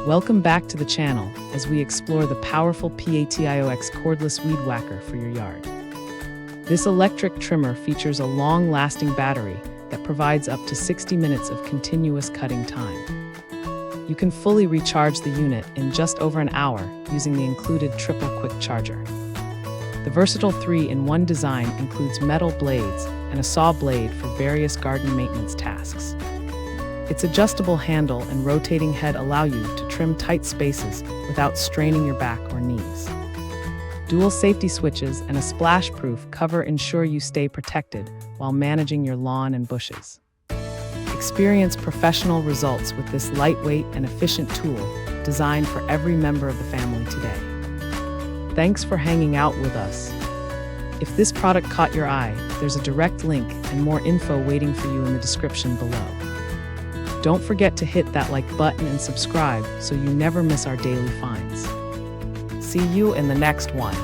Welcome back to the channel as we explore the powerful PATIOX Cordless Weed Wacker for your yard. This electric trimmer features a long-lasting battery that provides up to 60 minutes of continuous cutting time. You can fully recharge the unit in just over an hour using the included triple quick charger. The versatile 3-in-1 design includes metal blades and a saw blade for various garden maintenance tasks. Its adjustable handle and rotating head allow you to trim tight spaces without straining your back or knees. Dual safety switches and a splash-proof cover ensure you stay protected while managing your lawn and bushes. Experience professional results with this lightweight and efficient tool designed for every member of the family today. Thanks for hanging out with us. If this product caught your eye, there's a direct link and more info waiting for you in the description below. Don't forget to hit that like button and subscribe so you never miss our daily finds. See you in the next one.